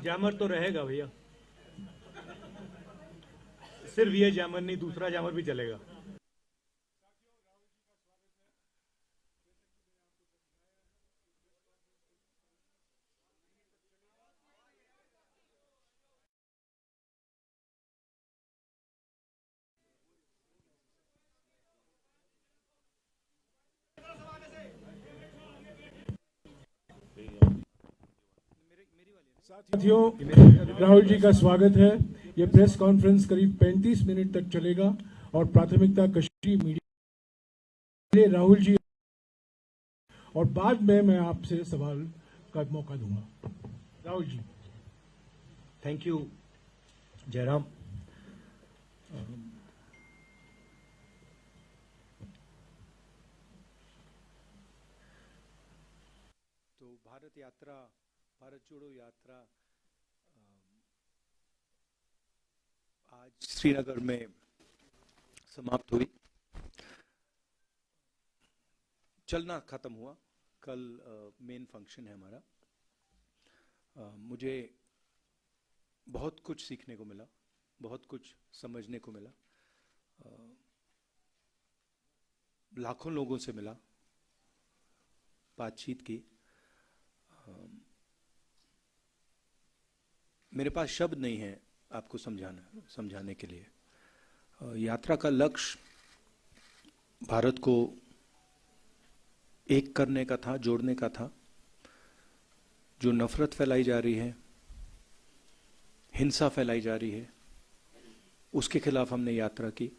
जामर तो रहेगा भैया, सिर्फ ये जामर नहीं, दूसरा जामर भी चलेगा। साथियों, राहुल जी का स्वागत है। ये प्रेस कॉन्फ्रेंस करीब 35 मिनट तक चलेगा और प्राथमिकता कश्मीरी मीडिया राहुल जी, और बाद में मैं आपसे सवाल का मौका दूंगा। राहुल जी। Thank you Jairam. तो भारत यात्रा, भारत जोड़ो यात्रा आज श्रीनगर में समाप्त हुई। चलना खत्म हुआ, कल मेन फंक्शन है हमारा। मुझे बहुत कुछ सीखने को मिला, बहुत कुछ समझने को मिला, लाखों लोगों से मिला, बातचीत की। मेरे पास शब्द नहीं है आपको समझाने के लिए। यात्रा का लक्ष्य भारत को एक करने का था, जोड़ने का था। जो नफरत फैलाई जा रही है, हिंसा फैलाई जा रही है, उसके खिलाफ हमने यात्रा की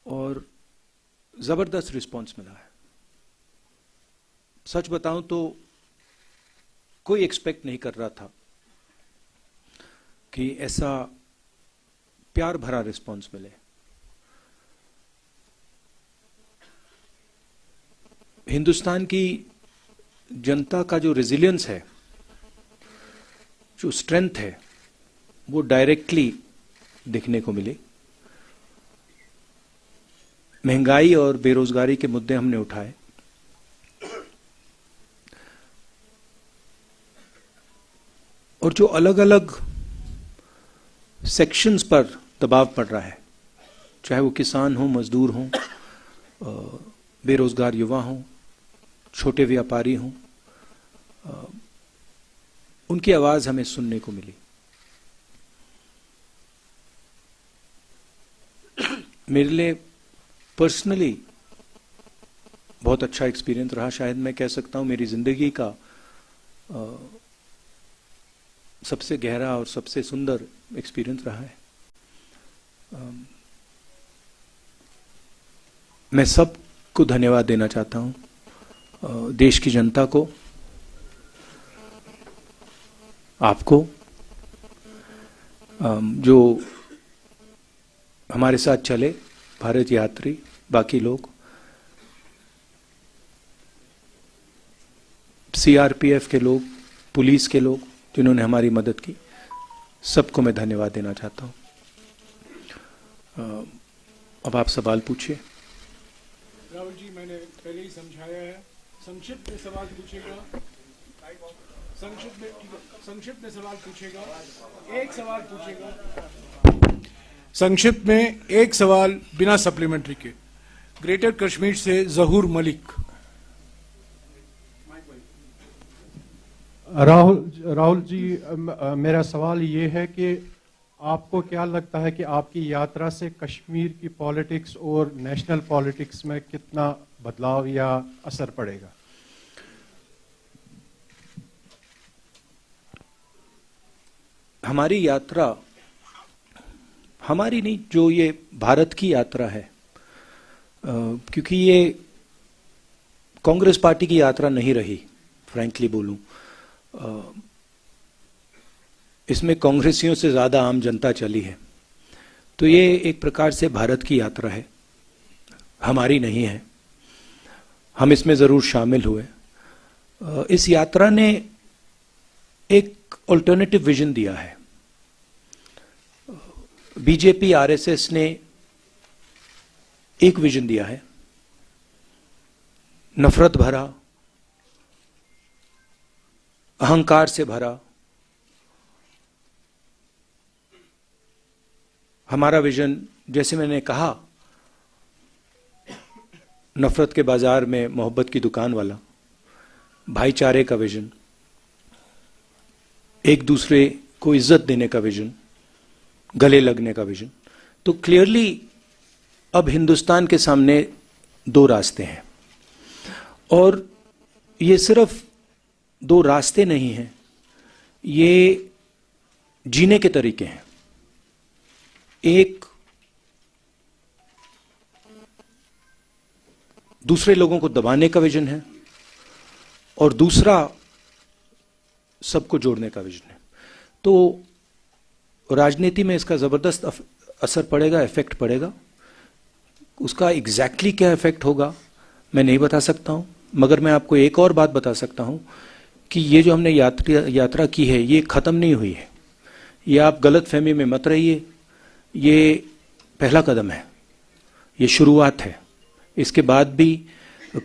और जबरदस्त रिस्पांस मिला है। सच बताऊं तो कोई एक्सपेक्ट नहीं कर रहा था कि ऐसा प्यार भरा रिस्पांस मिले। हिंदुस्तान की जनता का जो रेजिलियंस है, जो स्ट्रेंथ है, वो डायरेक्टली दिखने को मिली। महंगाई और बेरोजगारी के मुद्दे हमने उठाए, और जो अलग अलग सेक्शंस पर दबाव पड़ रहा है, चाहे वो किसान हो, मजदूर हो, बेरोजगार युवा हो, छोटे व्यापारी हों, उनकी आवाज हमें सुनने को मिली। मेरे लिए पर्सनली बहुत अच्छा एक्सपीरियंस रहा। शायद मैं कह सकता हूं मेरी जिंदगी का सबसे गहरा और सबसे सुंदर एक्सपीरियंस रहा है। मैं सबको धन्यवाद देना चाहता हूं, देश की जनता को, आपको, जो हमारे साथ चले, भारत यात्री, बाकी लोग, सीआरपीएफ के लोग, पुलिस के लोग जिन्होंने हमारी मदद की, सबको मैं धन्यवाद देना चाहता हूं। अब आप सवाल पूछिए। राहुल जी, मैंने पहले ही समझाया है, संक्षिप्त में सवाल पूछेगा, संक्षिप्त में सवाल पूछेगा, एक सवाल पूछेगा, संक्षिप्त में एक सवाल बिना सप्लीमेंट्री के। ग्रेटर कश्मीर से जहूर मलिक। राहुल जी, मेरा सवाल ये है कि आपको क्या लगता है कि आपकी यात्रा से कश्मीर की पॉलिटिक्स और नेशनल पॉलिटिक्स में कितना बदलाव या असर पड़ेगा? हमारी यात्रा, हमारी नहीं, जो ये भारत की यात्रा है, क्योंकि ये कांग्रेस पार्टी की यात्रा नहीं रही, फ्रैंकली बोलूं, इसमें कांग्रेसियों से ज्यादा आम जनता चली है। तो ये एक प्रकार से भारत की यात्रा है, हमारी नहीं है। हम इसमें जरूर शामिल हुए। इस यात्रा ने एक ऑल्टरनेटिव विजन दिया है। बीजेपी, आरएसएस ने एक विजन दिया है, नफरत भरा, अहंकार से भरा, हमारा विजन, जैसे मैंने कहा, नफरत के बाजार में मोहब्बत की दुकान वाला, भाईचारे का विजन, एक दूसरे को इज्जत देने का विजन, गले लगने का विजन। तो क्लियरली अब हिंदुस्तान के सामने दो रास्ते हैं, और ये सिर्फ दो रास्ते नहीं हैं, ये जीने के तरीके हैं। एक दूसरे लोगों को दबाने का विजन है, और दूसरा सबको जोड़ने का विजन है। तो राजनीति में इसका जबरदस्त असर पड़ेगा, इफेक्ट पड़ेगा। उसका एग्जैक्टली क्या इफेक्ट होगा मैं नहीं बता सकता हूं, मगर मैं आपको एक और बात बता सकता हूं कि ये जो हमने यात्रा की है, ये खत्म नहीं हुई है। ये आप गलत फहमी में मत रहिए, ये पहला कदम है, ये शुरुआत है। इसके बाद भी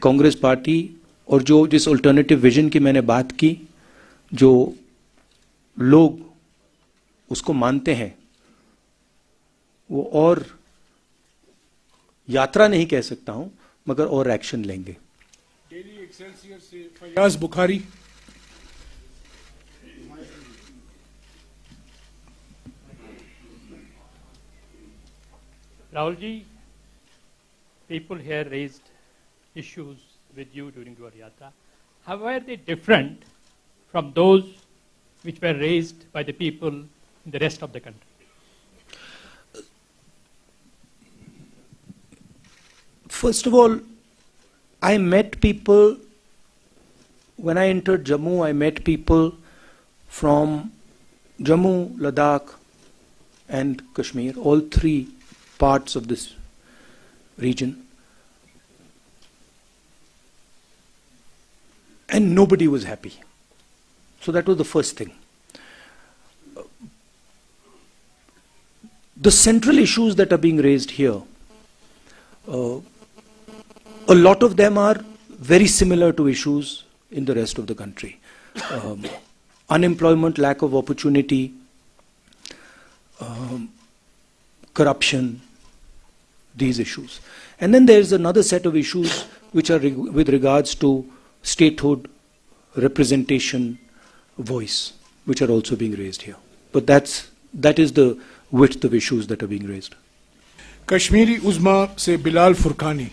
कांग्रेस पार्टी और जिस अल्टरनेटिव विजन की मैंने बात की, जो लोग उसको मानते हैं, वो और यात्रा नहीं कह सकता हूं, मगर और एक्शन लेंगे। डेली एक्सेलसियर से Fayaz Bukhari. Rahul ji, people here raised issues with you during your yatra. How were they different from those which were raised by the people in the rest of the country? First of all, I met people, when I entered Jammu, I met people from Jammu, Ladakh and Kashmir, all three parts of this region. And nobody was happy. So that was the first thing. The central issues that are being raised here, a lot of them are very similar to issues in the rest of the country. Unemployment, lack of opportunity, corruption, these issues. And then there's another set of issues which are with regards to statehood, representation, voice, which are also being raised here. But that is the width of issues that are being raised. Kashmiri उज़्मा से बिलाल फुरकानी।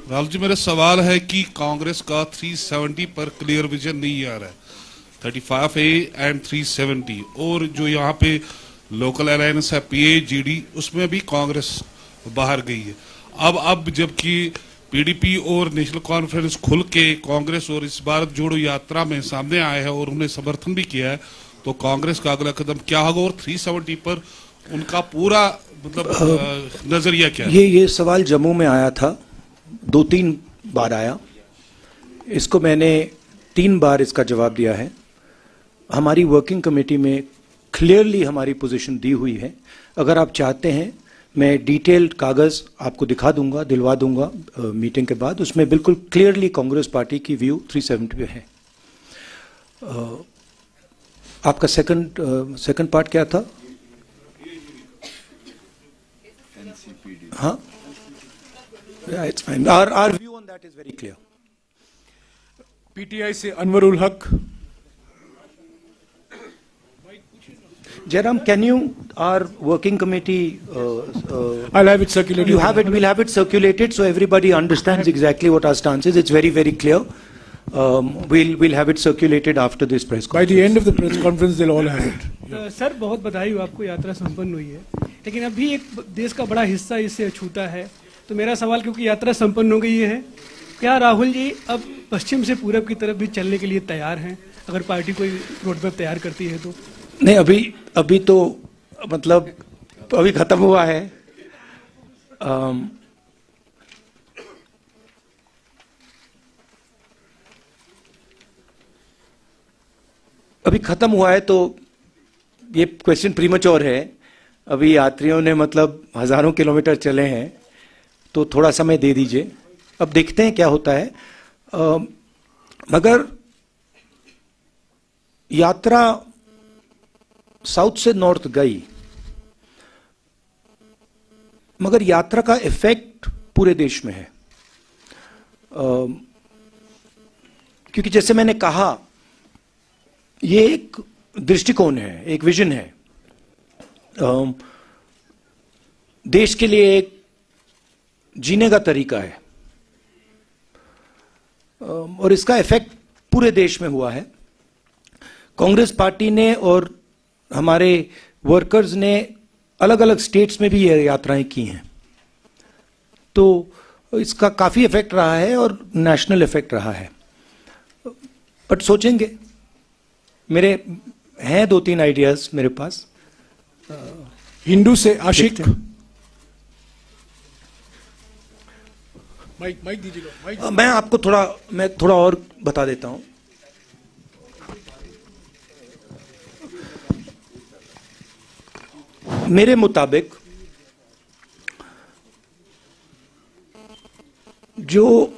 राहुल जी, मेरा सवाल है कि कांग्रेस का 370 पर clear vision नहीं आ रहा है, 35A एंड 370, और जो यहाँ पे लोकल अलायंस है PAGD, उसमें भी कांग्रेस बाहर गई है। अब जबकि PDP और नेशनल कॉन्फ्रेंस खुल के कांग्रेस और इस भारत जोड़ो यात्रा में सामने आए हैं और उन्हें समर्थन भी किया है, तो कांग्रेस का अगला कदम क्या होगा और 370 पर उनका पूरा मतलब नजरिया क्या है? ये सवाल जम्मू में आया था, 2-3 बार आया। इसको मैंने 3 बार इसका जवाब दिया है। हमारी वर्किंग कमेटी में क्लियरली हमारी पोजीशन दी हुई है। अगर आप चाहते हैं मैं डिटेल्ड कागज आपको दिखा दूंगा, दिलवा दूंगा मीटिंग के बाद। उसमें बिल्कुल क्लियरली कांग्रेस पार्टी की व्यू 370 पे है। आपका सेकंड पार्ट क्या था? हाँ, it's fine. Our view on that is very clear. PTI से अनवरुल हक। Jairam, can you, our working committee, I'll have it circulated. you have it, we'll have it circulated so everybody understands exactly what our stance is. It's very, very clear. We'll have it circulated after this press By conference. the end of the press conference, they'll all have it. Sir, बहुत बधाई हो आपको, यात्रा संपन्न हुई है, लेकिन अभी एक देश का बड़ा हिस्सा इससे अछूता है। तो मेरा सवाल, क्योंकि यात्रा संपन्न हो गई है, क्या राहुल जी अब पश्चिम से पूरब की तरफ भी चलने के लिए तैयार हैं, अगर पार्टी कोई रोड मैप तैयार करती है तो? नहीं, अभी तो मतलब अभी खत्म हुआ है। अभी खत्म हुआ है तो ये क्वेश्चन प्रीमैच्योर है। अभी यात्रियों ने मतलब हजारों किलोमीटर चले हैं, तो थोड़ा समय दे दीजिए, अब देखते हैं क्या होता है। मगर यात्रा साउथ से नॉर्थ गई, मगर यात्रा का इफेक्ट पूरे देश में है। क्योंकि जैसे मैंने कहा, ये एक दृष्टिकोण है, एक विजन है, देश के लिए एक जीने का तरीका है, और इसका इफेक्ट पूरे देश में हुआ है। कांग्रेस पार्टी ने और हमारे वर्कर्स ने अलग अलग स्टेट्स में भी ये यात्राएं की हैं, तो इसका काफी इफेक्ट रहा है और नेशनल इफेक्ट रहा है। बट सोचेंगे, मेरे हैं 2-3 आइडियाज मेरे पास। हिंदू से आशिक, माइक दीजिएगा। मैं आपको थोड़ा और बता देता हूं। मेरे मुताबिक जो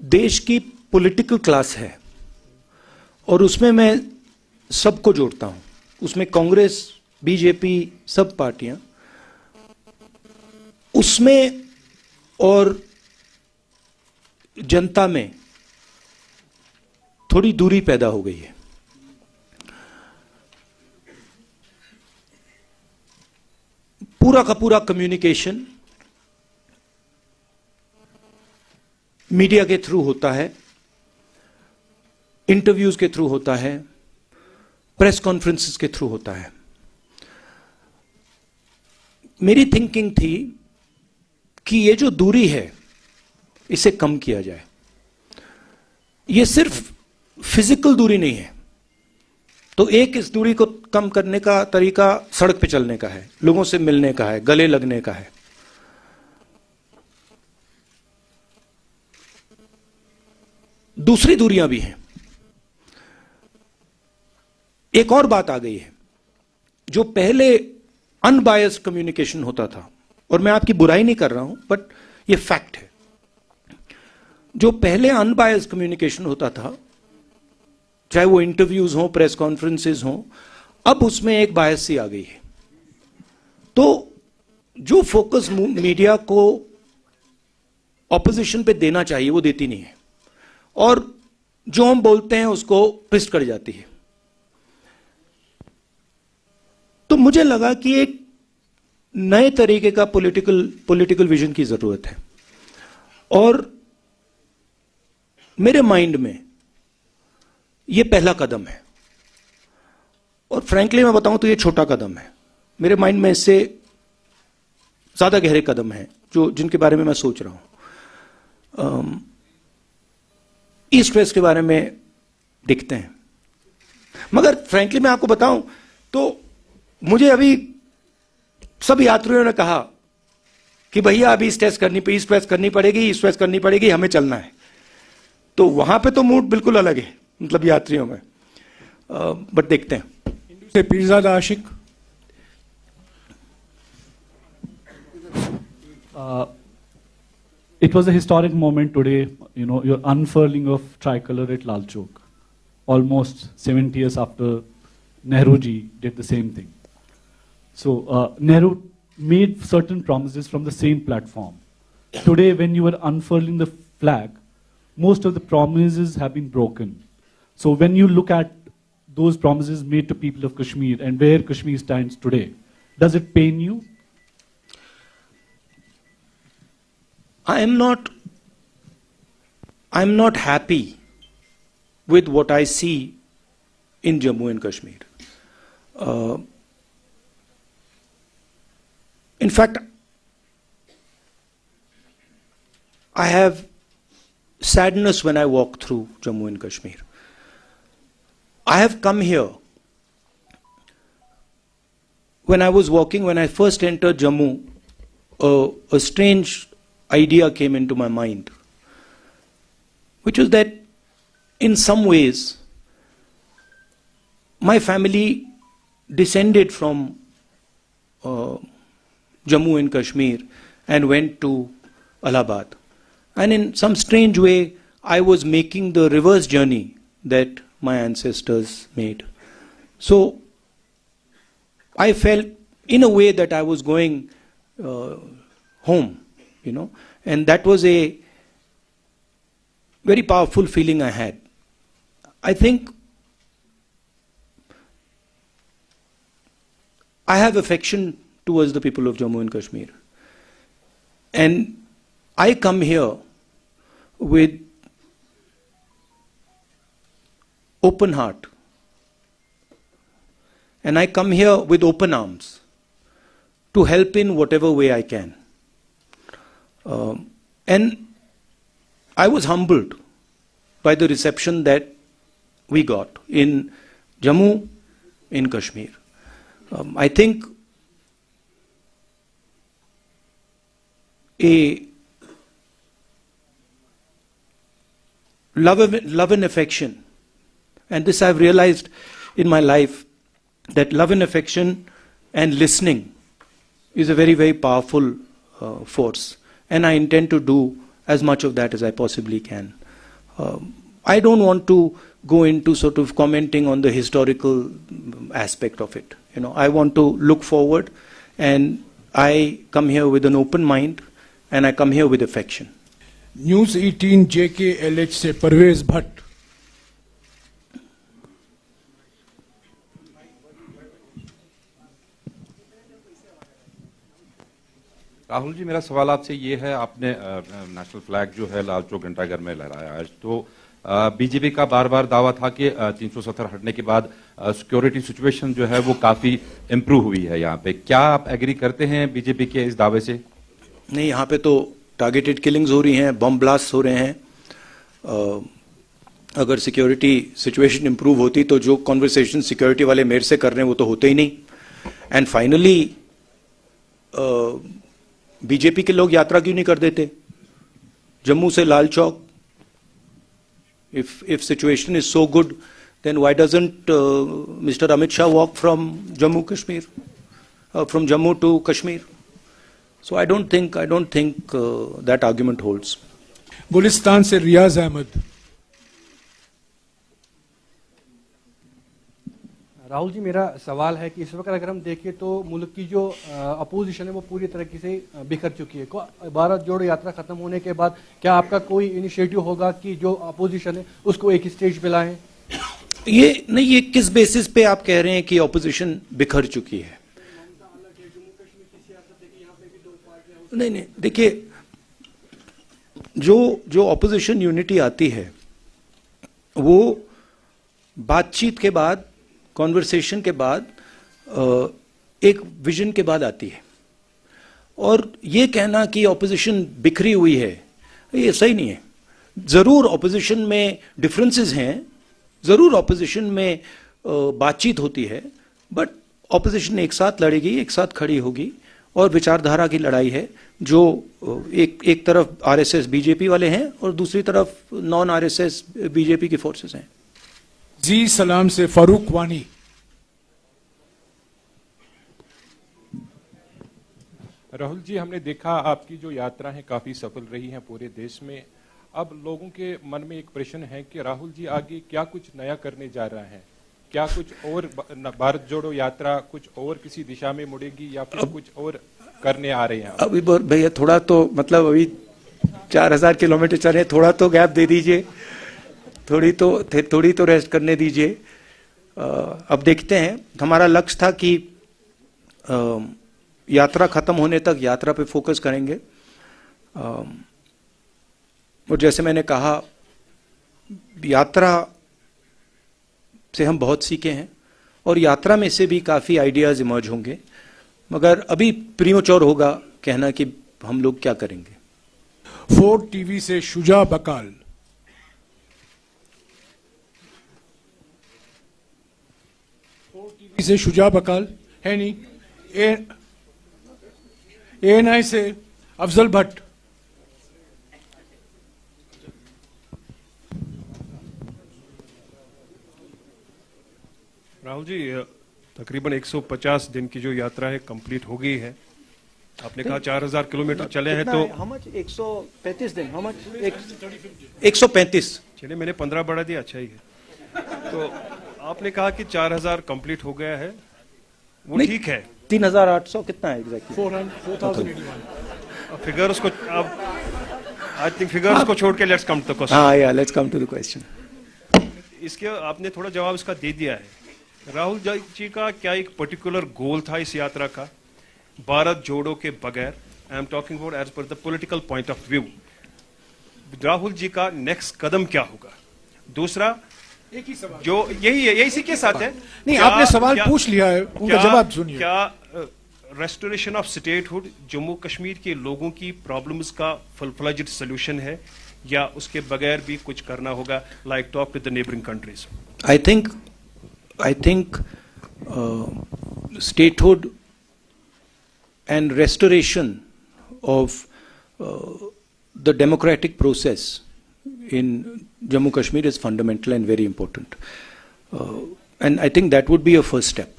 देश की पॉलिटिकल क्लास है, और उसमें मैं सबको जोड़ता हूं, उसमें कांग्रेस, बीजेपी, सब पार्टियां, उसमें और जनता में थोड़ी दूरी पैदा हो गई है। पूरा का पूरा कम्युनिकेशन मीडिया के थ्रू होता है, इंटरव्यूज के थ्रू होता है, प्रेस कॉन्फ्रेंसेस के थ्रू होता है। मेरी थिंकिंग थी कि ये जो दूरी है, इसे कम किया जाए। ये सिर्फ फिजिकल दूरी नहीं है, तो एक इस दूरी को कम करने का तरीका सड़क पे चलने का है, लोगों से मिलने का है, गले लगने का है। दूसरी दूरियां भी हैं। एक और बात आ गई है, जो पहले अनबायस्ड कम्युनिकेशन होता था, और मैं आपकी बुराई नहीं कर रहा हूं, बट ये फैक्ट है। जो पहले अनबायस्ड कम्युनिकेशन होता था, चाहे वो इंटरव्यूज हो, प्रेस कॉन्फ्रेंसेस हो, अब उसमें एक बायसी आ गई है। तो जो फोकस मीडिया को ऑपोजिशन पे देना चाहिए, वो देती नहीं है, और जो हम बोलते हैं उसको ट्विस्ट कर जाती है। तो मुझे लगा कि एक नए तरीके का पॉलिटिकल विजन की जरूरत है, और मेरे माइंड में ये पहला कदम है। और फ्रैंकली मैं बताऊं तो ये छोटा कदम है। मेरे माइंड में इससे ज्यादा गहरे कदम हैं जिनके बारे में मैं सोच रहा हूं। ईस्ट वेस्ट के बारे में दिखते हैं, मगर फ्रैंकली मैं आपको बताऊं तो मुझे अभी सब यात्रियों ने कहा कि भैया अभी ईस्ट वेस्ट करनी पड़ेगी, हमें चलना है। तो वहां पे तो मूड बिल्कुल अलग है, मतलब यात्रियों में। बट देखते हैं। हिंदू से पीरजादा आशिक। It was a historic moment today, your unfurling of tricolor at Lal Chowk, almost 70 years after Nehru ji did the same thing. So Nehru made certain promises from the same platform. Today, when you are unfurling the flag, most of the promises have been broken. So when you look at those promises made to people of Kashmir and where Kashmir stands today, does it pain you? I'm not happy with what I see in Jammu and Kashmir. In fact, I have sadness when I walk through Jammu and Kashmir. I have come here. When I was walking, when I first entered Jammu, a strange idea came into my mind, which was that in some ways my family descended from Jammu and Kashmir and went to Allahabad. And in some strange way, I was making the reverse journey that my ancestors made. So I felt in a way that I was going home, and that was a very powerful feeling I had. I think I have affection towards the people of Jammu and Kashmir. And I come here with open heart. And I come here with open arms to help in whatever way I can. And I was humbled by the reception that we got in Jammu, in Kashmir. I think a love and affection, and this I've realized in my life, that love and affection and listening is a very, very powerful force. And I intend to do as much of that as I possibly can. I don't want to go into sort of commenting on the historical aspect of it. I want to look forward, and I come here with an open mind, and I come here with affection. News 18 JKLH से परवेज भट्ट. राहुल जी, मेरा सवाल आपसे ये है, आपने national flag जो है लाल चौक घंटाघर में लहराया आज, तो बीजेपी का बार बार दावा था कि 370 हटने के बाद सिक्योरिटी सिचुएशन जो है वो काफी इम्प्रूव हुई है यहाँ पे. क्या आप एग्री करते हैं बीजेपी के इस दावे से? नहीं, यहाँ पे तो टारगेटेड किलिंग्स हो रही हैं, बम ब्लास्ट हो रहे हैं. अगर सिक्योरिटी सिचुएशन इम्प्रूव होती तो जो कॉन्वर्सेशन सिक्योरिटी वाले मेरे से कर रहे हैं वो तो होते ही नहीं. एंड फाइनली बीजेपी के लोग यात्रा क्यों नहीं कर देते जम्मू से Lal Chowk? If situation is so good, then why doesn't Mr. Amit Shah walk from Jammu Kashmir, from Jammu to Kashmir? So I don't think that argument holds. Gulistan से रियाज अहमद. राहुल जी, मेरा सवाल है कि इस वक्त अगर हम देखें तो मुल्क की जो अपोजिशन है वो पूरी तरीके से बिखर चुकी है. भारत जोड़ो यात्रा खत्म होने के बाद क्या आपका कोई इनिशिएटिव होगा कि जो अपोजिशन है उसको एक स्टेज पे लाएं? ये किस बेसिस पे आप कह रहे हैं कि अपोजिशन बिखर चुकी है? नहीं, देखिए, जो अपोजिशन यूनिटी आती है वो बातचीत के बाद, कॉन्वर्सेशन के बाद, एक विजन के बाद आती है. और ये कहना कि ऑपोजिशन बिखरी हुई है, ये सही नहीं है. जरूर ऑपोजिशन में डिफरेंसेस हैं, जरूर ऑपोजिशन में बातचीत होती है, बट ऑपोजिशन एक साथ लड़ेगी, एक साथ खड़ी होगी, और विचारधारा की लड़ाई है. जो एक तरफ आरएसएस बीजेपी वाले हैं और दूसरी तरफ नॉन आरएसएस बीजेपी की फोर्सेस हैं. जी सलाम से फारूक वानी. राहुल जी, हमने देखा आपकी जो यात्रा है काफी सफल रही है पूरे देश में. अब लोगों के मन में एक प्रश्न है कि राहुल जी आगे क्या कुछ नया करने जा रहा है? क्या कुछ और भारत जोड़ो यात्रा कुछ और किसी दिशा में मुड़ेगी या फिर कुछ और करने आ रहे हैं? अभी भैया थोड़ा तो मतलब अभी 4000 किलोमीटर चले, थोड़ा तो गैप दे दीजिए, थोड़ी तो रेस्ट करने दीजिए. अब देखते हैं. हमारा लक्ष्य था कि यात्रा खत्म होने तक यात्रा पे फोकस करेंगे. और जैसे मैंने कहा, यात्रा से हम बहुत सीखे हैं और यात्रा में से भी काफी आइडियाज इमर्ज होंगे, मगर अभी प्रीमेच्योर होगा कहना कि हम लोग क्या करेंगे. 4 टीवी से शुजा बकाल. से शुजा बकाल है नहीं. एएनआई से अफजल भट्ट. राहुल जी, तकरीबन 150 दिन की जो यात्रा है कंप्लीट हो गई है. आपने कहा 4000 किलोमीटर चले हैं तो how much 135 दिन how much 135 चलिए मैंने 15 बढ़ा दिया, अच्छा ही है। तो आपने कहा कि 4000 कंप्लीट हो गया है, वो ठीक है। 3800 कितना है एग्जैक्टली 4,081 फिगर्स को अब आई थिंक फिगर्स को छोड़ के let's come to the question. हाँ या let's come to the question. इसके आपने थोड़ा जवाब इसका दे दिया है। राहुल जी का क्या एक पर्टिकुलर गोल था इस यात्रा का, भारत जोड़ो के बगैर? I am talking about as per the political point of view. Rahul ji का नेक्स्ट कदम क्या होगा? दूसरा एक ही सवाल जो यही है, यही इसी के साथ है। नहीं, आपने सवाल पूछ लिया है, उनका जवाब सुनिए। क्या restoration of statehood Jammu Kashmir के लोगों की प्रॉब्लम्स का फुल फ्लेज्ड सॉल्यूशन है, या उसके बगैर भी कुछ करना होगा, like talk with the neighbouring countries? I think statehood and restoration of the democratic process in Jammu Kashmir is fundamental and very important. And I think that would be a first step.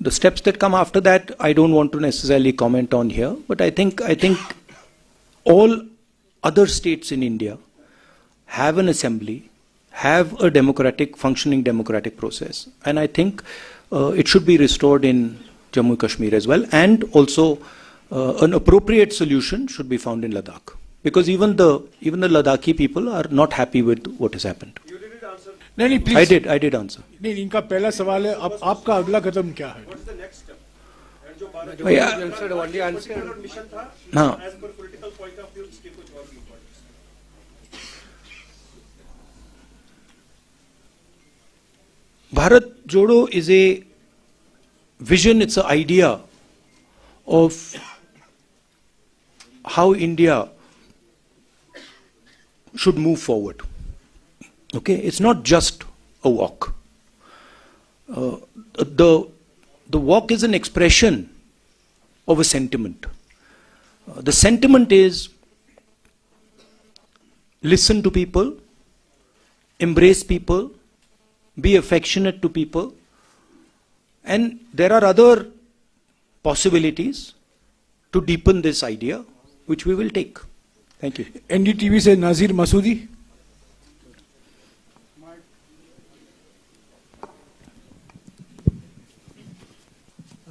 The steps that come after that, I don't want to necessarily comment on here, but I think all other states in India have an assembly, have a functioning democratic process, and I think it should be restored in Jammu Kashmir as well, and also an appropriate solution should be found in Ladakh, because even the Ladakhi people are not happy with what has happened. नहीं please. I did answer. नहीं, इनका पहला सवाल है, अब आपका अगला कदम क्या है? हाँ, Bharat Jodo is a vision, it's an idea of how India should move forward. Okay, it's not just a walk. The walk is an expression of a sentiment. The sentiment is listen to people, embrace people, be affectionate to people, and there are other possibilities to deepen this idea, which we will take. Thank you. NDTV से नाजिर Masoodi.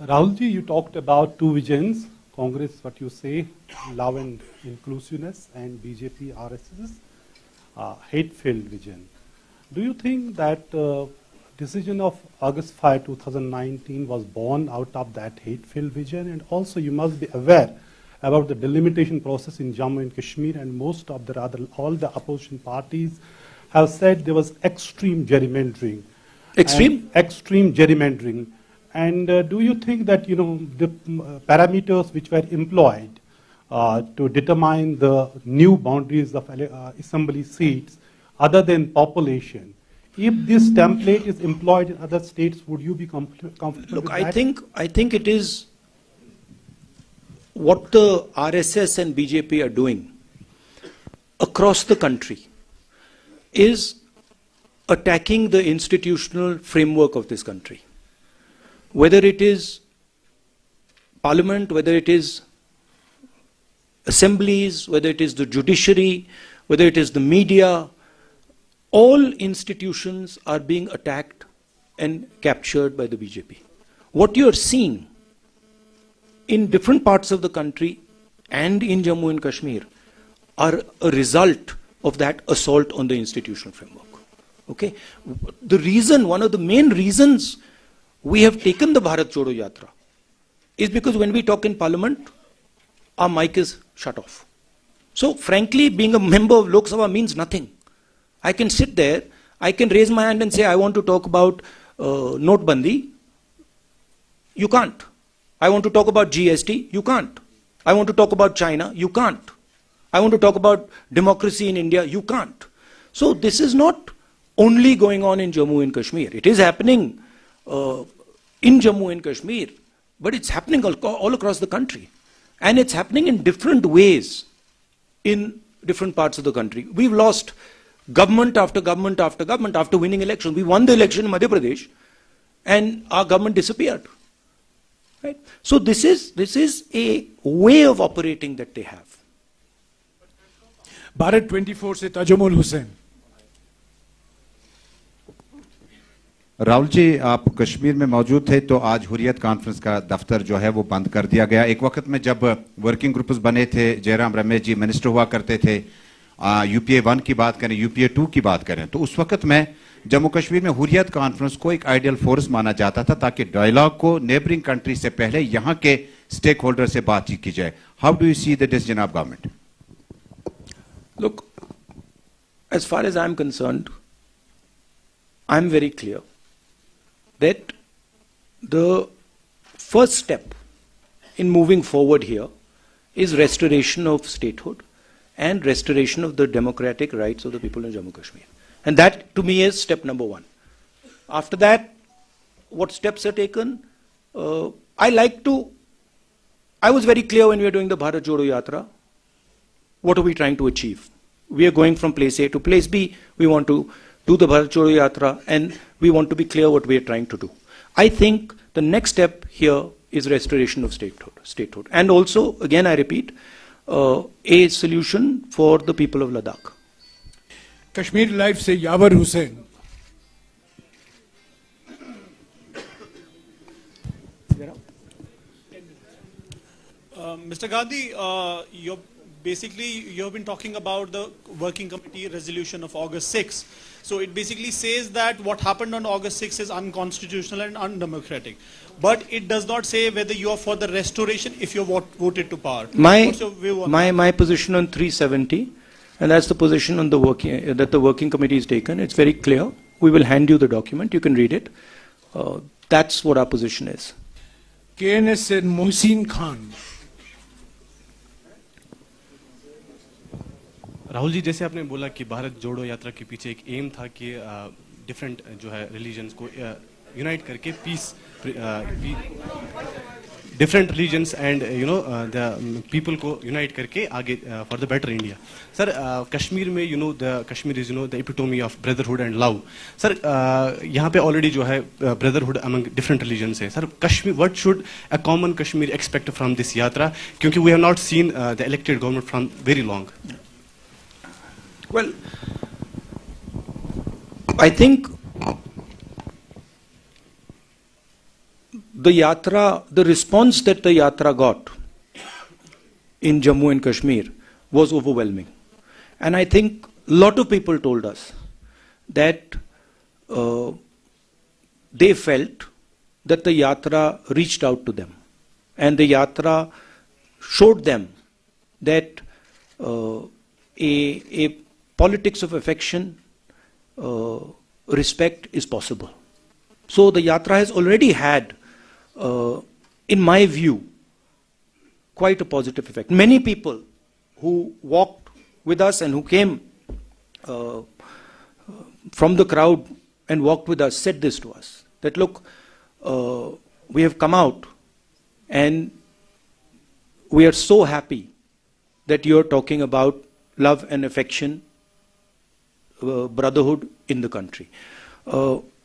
Rahul ji, you talked about two visions, Congress, what you say, love and inclusiveness, and BJP, RSS, hate-filled vision. Do you think that decision of August 5, 2019 was born out of that hate-filled vision? And also you must be aware about the delimitation process in Jammu and Kashmir, and most of all the opposition parties have said there was extreme gerrymandering. Extreme gerrymandering. And do you think that, the parameters which were employed to determine the new boundaries of assembly seats, other than population, if this template is employed in other states, would you be comfortable with that? I think it is what the RSS and BJP are doing across the country is attacking the institutional framework of this country. Whether it is parliament, whether it is assemblies, whether it is the judiciary, whether it is the media, all institutions are being attacked and captured by the BJP. What you are seeing in different parts of the country and in Jammu and Kashmir are a result of that assault on the institutional framework. Okay? One of the main reasons we have taken the Bharat Jodo Yatra is because when we talk in parliament, our mic is shut off. So frankly, being a member of Lok Sabha means nothing. I can sit there, I can raise my hand and say, I want to talk about Notbandi. You can't. I want to talk about GST. You can't. I want to talk about China. You can't. I want to talk about democracy in India. You can't. So this is not only going on in Jammu and Kashmir. It is happening in Jammu and Kashmir, but it's happening all across the country. And it's happening in different ways in different parts of the country. We've lost government after government after government after winning elections. We won the election in Madhya Pradesh and our government disappeared. Right? So this is a way of operating that they have. Bharat 24 से ताजुमुल हुसैन। राहुल जी, आप कश्मीर में मौजूद थे तो आज Hurriyat conference का दफ्तर जो है वो बंद कर दिया गया। एक वक्त में जब वर्किंग ग्रुप्स बने थे, जयराम रमेश जी मिनिस्टर हुआ करते थे, यूपीए 1 की बात करें, यूपीए 2 की बात करें, तो उस वक्त में जम्मू कश्मीर में हुर्रियत कॉन्फ्रेंस को एक आइडियल फोर्स माना जाता था ताकि डायलॉग को नेबरिंग कंट्री से पहले यहां के स्टेक होल्डर से बातचीत की जाए। How do you see the decision of government? Look, as far as I'm concerned, I'm very clear that the first step in moving forward here is restoration of statehood and restoration of the democratic rights of the people in Jammu Kashmir. And that, to me, is step number one. After that, what steps are taken? I was very clear when we were doing the Bharat Jodo Yatra. What are we trying to achieve? We are going from place A to place B. We want to do the Bharat Jodo Yatra, and we want to be clear what we are trying to do. I think the next step here is restoration of statehood. And also, again, I repeat, a solution for the people of Ladakh. Kashmir live से यावर Hussain. Mr. Gandhi, you have been talking about the working committee resolution of August 6. So it basically says that what happened on August 6 is unconstitutional and undemocratic. But it does not say whether you are for the restoration if you voted to power. What's your view on that? My position on 370, and that's the position on the working committee is taken. It's very clear. We will hand you the document. You can read it. That's what our position is. KNS से मोहसिन खान। राहुल जी, जैसे आपने बोला कि भारत जोड़ो यात्रा के पीछे एक एम था कि डिफरेंट जो है रिलीजन्स को यूनाइट करके peace, different religions and the people को यूनाइट करके आगे for the better India. Sir, Kashmir में Kashmir is the epitome of brotherhood and love. Sir, यहाँ पे ऑलरेडी जो है ब्रदरहुड अमंग डिफरेंट रिलीजन्स है। Sir, Kashmir, what should a common Kashmir expect from this yatra, क्योंकि we have not seen the elected government from very long. Well, I think the response that the yatra got in Jammu and Kashmir was overwhelming. And I think a lot of people told us that they felt that the yatra reached out to them. And the yatra showed them that a politics of affection, respect is possible. So the yatra has already had, in my view, quite a positive effect. Many people who walked with us and who came from the crowd and walked with us said this to us, that look, we have come out and we are so happy that you are talking about love and affection, brotherhood in the country.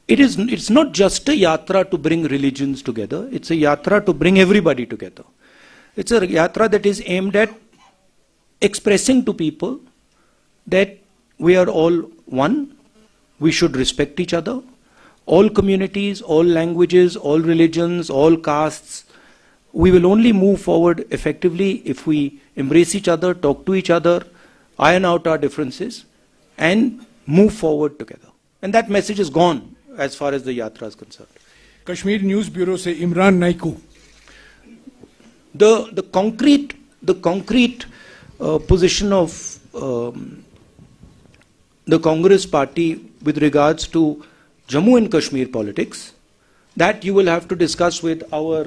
It's not just a yatra to bring religions together, it's a yatra to bring everybody together. It's a yatra that is aimed at expressing to people that we are all one, we should respect each other, all communities, all languages, all religions, all castes. We will only move forward effectively if we embrace each other, talk to each other, iron out our differences, and move forward together. And that message is gone as far as the yatra is concerned. Kashmir news bureau से Imran Naikoo. The concrete position of the Congress party with regards to Jammu and Kashmir politics, that you will have to discuss with our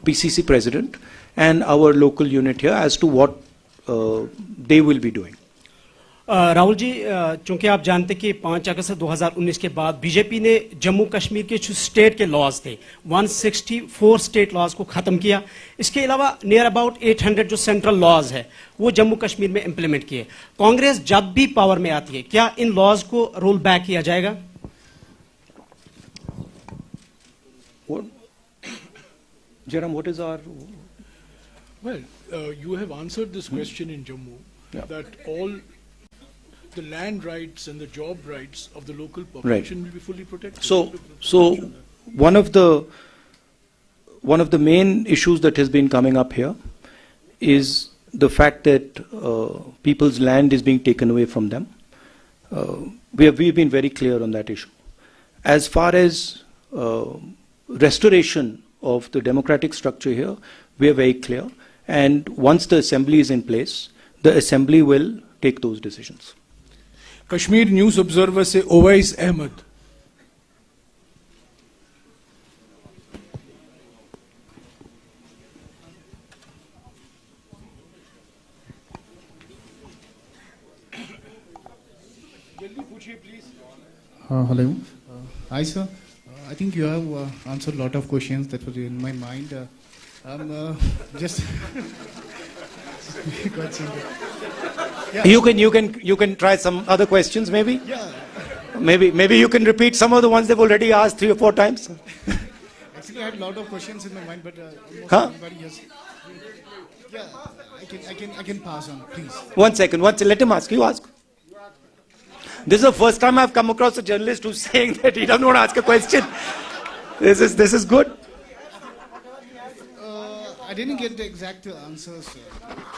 PCC president and our local unit here as to what they will be doing. Rahul ji, चूंकि आप जानते कि 5 अगस्त 2019 के बाद BJP ने जम्मू कश्मीर के जो state के लॉज थे 164 स्टेट लॉज को खत्म किया। इसके अलावा नियर अबाउट 800 जो सेंट्रल लॉज है वो जम्मू कश्मीर में इंप्लीमेंट किए। कांग्रेस जब भी पावर में आती है, क्या इन लॉज को रोल बैक किया जाएगा? Jairam, what is our... Well, you have answered this question in Jammu, that all the land rights and the job rights of the local population will be fully protected. So one of the main issues that has been coming up here is the fact that people's land is being taken away from them. We've been very clear on that issue. As far as restoration of the democratic structure here, we are very clear. And once the assembly is in place, the assembly will take those decisions. Kashmir News Observer से Owais Ahmad. Hello. Hi, sir. I think you have answered a lot of questions that were in my mind. Just quite simple. Yeah. You can try some other questions, maybe. Yeah. Maybe you can repeat some of the ones they've already asked 3 or 4 times. Actually, I had a lot of questions in my mind, but almost everybody has. Yeah, I can pass on, please. One second. Let him ask. You ask. This is the first time I've come across a journalist who's saying that he doesn't want to ask a question. This is good. I didn't get the exact answers,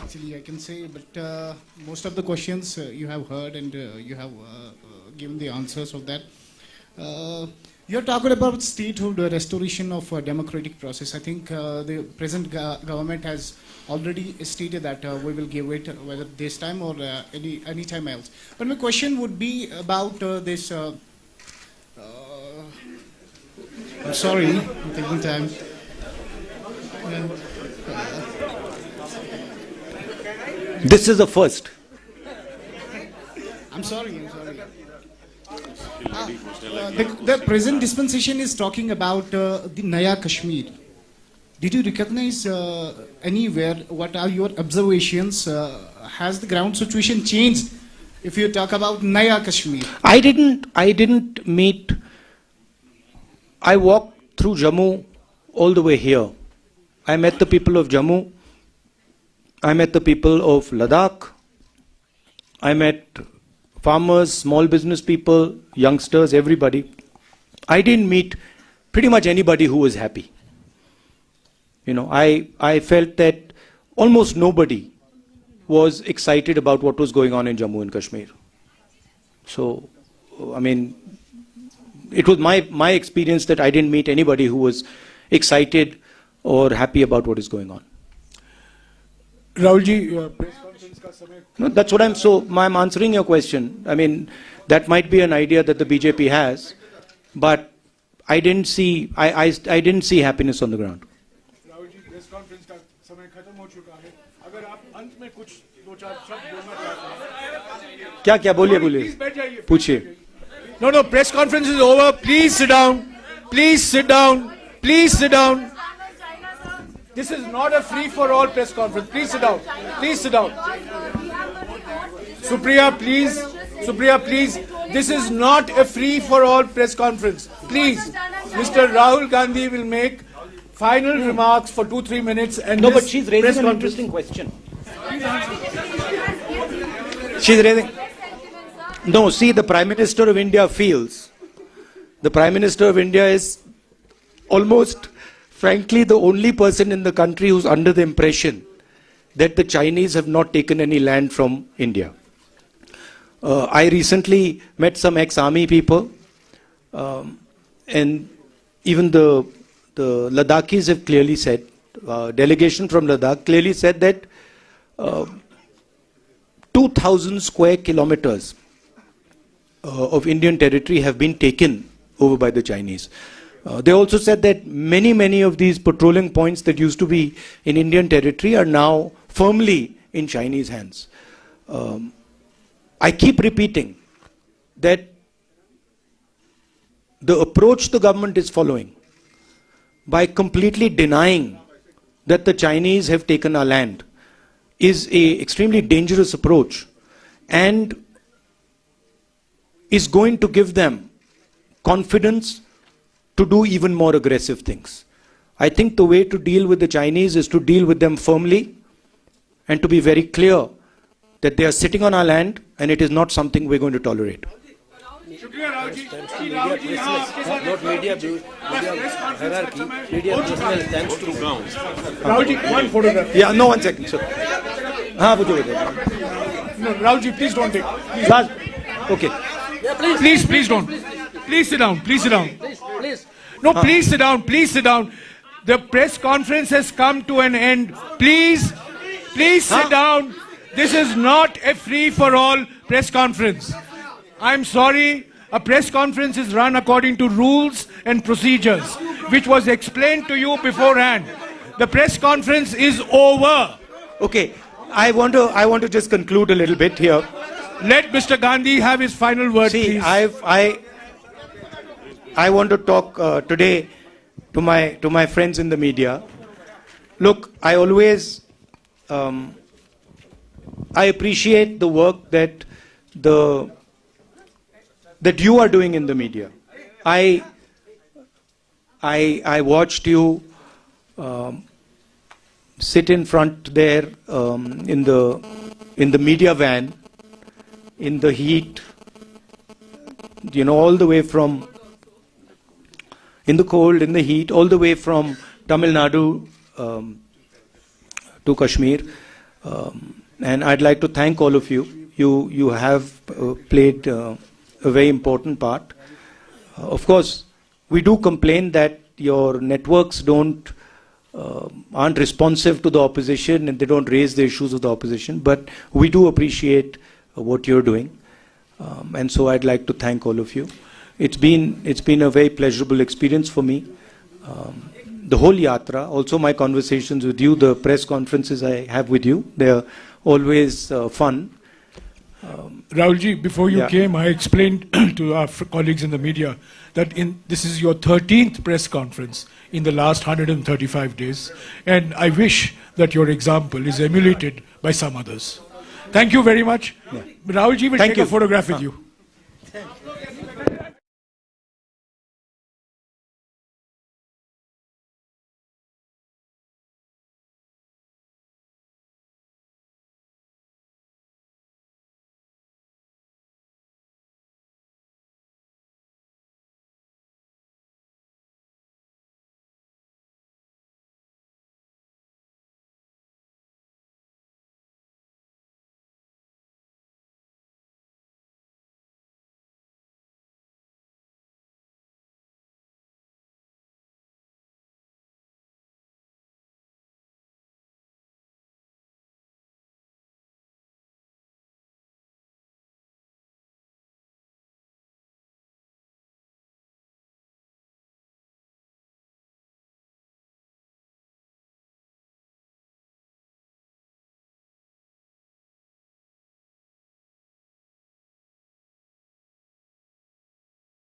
actually, I can say, but most of the questions you have heard and you have given the answers of that. You're talking about statehood restoration of democratic process. I think the present government has already stated that we will give it whether this time or any time else. But my question would be about this. I'm sorry, I'm taking time. This is the first. I'm sorry. The present dispensation is talking about the Naya Kashmir. Did you recognize anywhere? What are your observations? Has the ground situation changed? If you talk about Naya Kashmir, I didn't meet. I walked through Jammu all the way here. I met the people of Jammu. I met the people of Ladakh. I met farmers, small business people, youngsters, everybody. I didn't meet pretty much anybody who was happy. I felt that almost nobody was excited about what was going on in Jammu and Kashmir. So, I mean, it was my experience that I didn't meet anybody who was excited or happy about what is going on. Rahul ji, press conference ka samay. No, that's what I'm answering your question. I mean, that might be an idea that the BJP has, but I didn't see happiness on the ground. Rahul ji, press conference ka samay khatam ho chuka hai. Agar aap ant mein kuch do char shabd bolna chahte hain. क्या बोलिए Please बैठ जाइए. पूछिए. No, press conference is over. Please sit down. Please sit down. Please sit down. This is not a free-for-all press conference. Please sit down. Please sit down. Supriya, please. This is not a free-for-all press conference. Please. Mr. Rahul Gandhi will make final remarks for 2-3 minutes. And No, but she's raising an interesting question. She's raising... No, see, the Prime Minister of India feels... The Prime Minister of India is almost... frankly, the only person in the country who's under the impression that the Chinese have not taken any land from India. I recently met some ex-army people, and even the Ladakhis have clearly said, delegation from Ladakh clearly said that 2,000 square kilometers of Indian territory have been taken over by the Chinese. They also said that many of these patrolling points that used to be in Indian territory are now firmly in Chinese hands. I keep repeating that the approach the government is following by completely denying that the Chinese have taken our land is an extremely dangerous approach and is going to give them confidence to do even more aggressive things. I think the way to deal with the Chinese is to deal with them firmly and to be very clear that they are sitting on our land and it is not something we're going to tolerate. Not media hierarchy, media personnel, thanks to ground. Rahulji, one photograph. Yeah, no, 1 second, sir. हाँ वो जो No, Rahulji, please don't take. Please. Okay. Yeah, please. Please don't. Please sit down. Please sit down. Please. No, please sit down. Please sit down. The press conference has come to an end. Please sit down. This is not a free-for-all press conference. I'm sorry. A press conference is run according to rules and procedures, which was explained to you beforehand. The press conference is over. Okay. I want to just conclude a little bit here. Let Mr. Gandhi have his final word, See, please. I want to talk today to my friends in the media. Look, I always I appreciate the work that you are doing in the media. I watched you sit in front there in the media van in the heat, all the way from in the cold, in the heat, all the way from Tamil Nadu to Kashmir. And I'd like to thank all of you. You have played a very important part. Of course, we do complain that your networks aren't responsive to the opposition and they don't raise the issues of the opposition. But we do appreciate what you're doing. And so I'd like to thank all of you. It's been a very pleasurable experience for me. The whole yatra, also my conversations with you, the press conferences I have with you, they're always fun. Rahulji, before you came, I explained to our colleagues in the media that this is your 13th press conference in the last 135 days, and I wish that your example is emulated by some others. Thank you very much. Yeah. Rahulji will take a photograph with you.